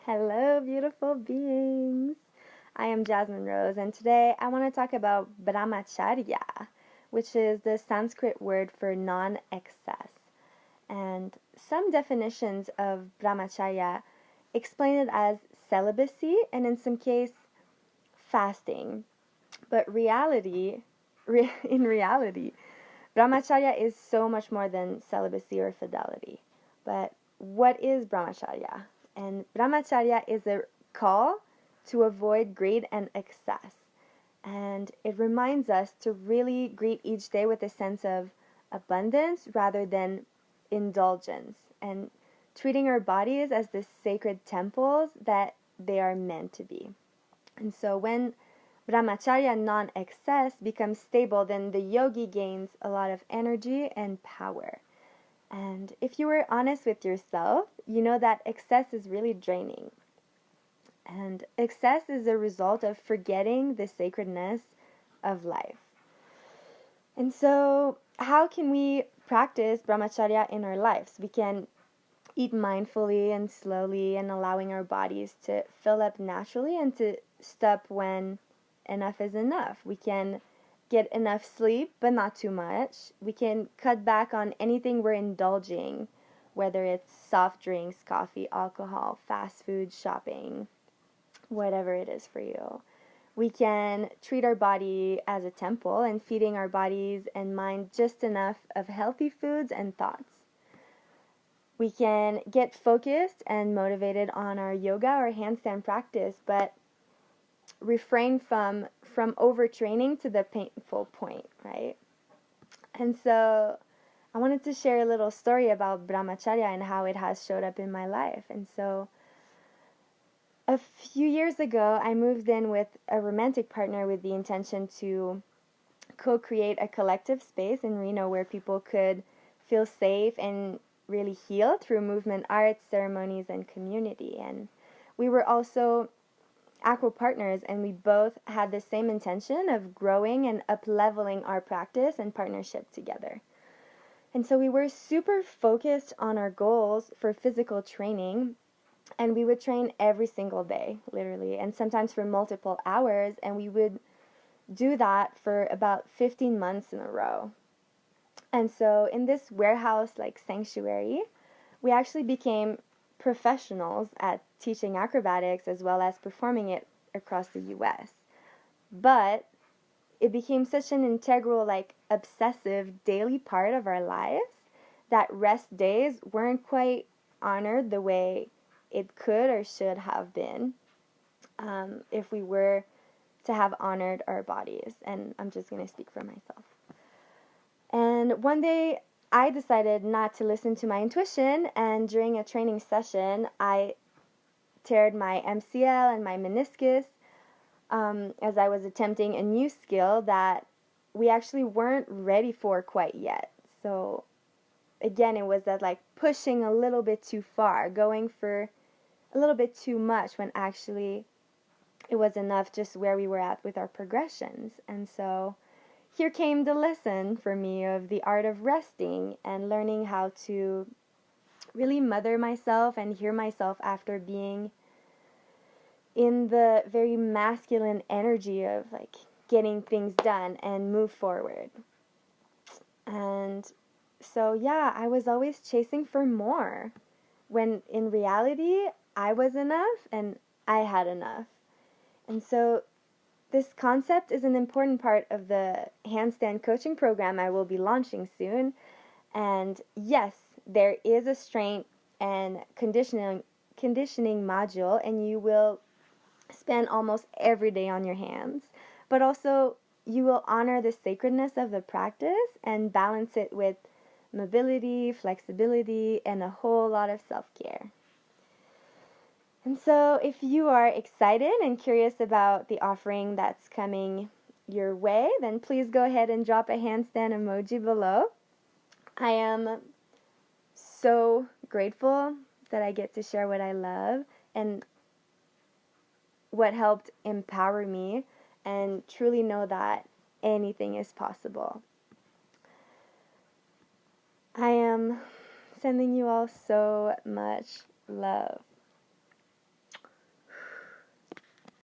Hello, beautiful beings. I am Jasmine Rose, and today I want to talk about Bramacharya, which is the Sanskrit word for non excess. And some definitions of Bramacharya explain it as celibacy and, in some case, fasting. But in reality, Brahmacharya is so much more than celibacy or fidelity. But what is Brahmacharya? And Brahmacharya is a call to avoid greed and excess. And it reminds us to really greet each day with a sense of abundance rather than indulgence, and treating our bodies as the sacred temples that they are meant to be. And so when Brahmacharya non-excess becomes stable, then the yogi gains a lot of energy and power. And if you were honest with yourself, you know that excess is really draining. And excess is a result of forgetting the sacredness of life. And so, how can we practice Brahmacharya in our lives? We can eat mindfully and slowly and allowing our bodies to fill up naturally and to stop when enough is enough. We can get enough sleep, but not too much. We can cut back on anything we're indulging, whether it's soft drinks, coffee, alcohol, fast food, shopping, whatever it is for you. We can treat our body as a temple and feeding our bodies and mind just enough of healthy foods and thoughts. We can get focused and motivated on our yoga or handstand practice, but refrain from overtraining to the painful point, right? And so I wanted to share a little story about Brahmacharya and how it has showed up in my life. And so a few years ago, I moved in with a romantic partner with the intention to co-create a collective space in Reno where people could feel safe and really heal through movement arts, ceremonies, and community. And we were also aqua partners, and we both had the same intention of growing and up-leveling our practice and partnership together. And so we were super focused on our goals for physical training, and we would train every single day, literally, and sometimes for multiple hours, and we would do that for about 15 months in a row. And so in this warehouse-like sanctuary, we actually became professionals at teaching acrobatics as well as performing it across the US. But it became such an integral, obsessive daily part of our lives that rest days weren't quite honored the way it could or should have been if we were to have honored our bodies. And I'm just going to speak for myself. And one day I decided not to listen to my intuition, and during a training session, I teared my MCL and my meniscus as I was attempting a new skill that we actually weren't ready for quite yet. So again, it was that pushing a little bit too far, going for a little bit too much when actually it was enough just where we were at with our progressions. And so here came the lesson for me of the art of resting and learning how to really mother myself and hear myself after being in the very masculine energy of getting things done and move forward. And so yeah, I was always chasing for more when in reality I was enough and I had enough. And so this concept is an important part of the handstand coaching program I will be launching soon. And yes, there is a strength and conditioning module, and you will spend almost every day on your hands. But also, you will honor the sacredness of the practice and balance it with mobility, flexibility, and a whole lot of self-care. And so if you are excited and curious about the offering that's coming your way, then please go ahead and drop a handstand emoji below. I am so grateful that I get to share what I love and what helped empower me, and truly know that anything is possible. I am sending you all so much love.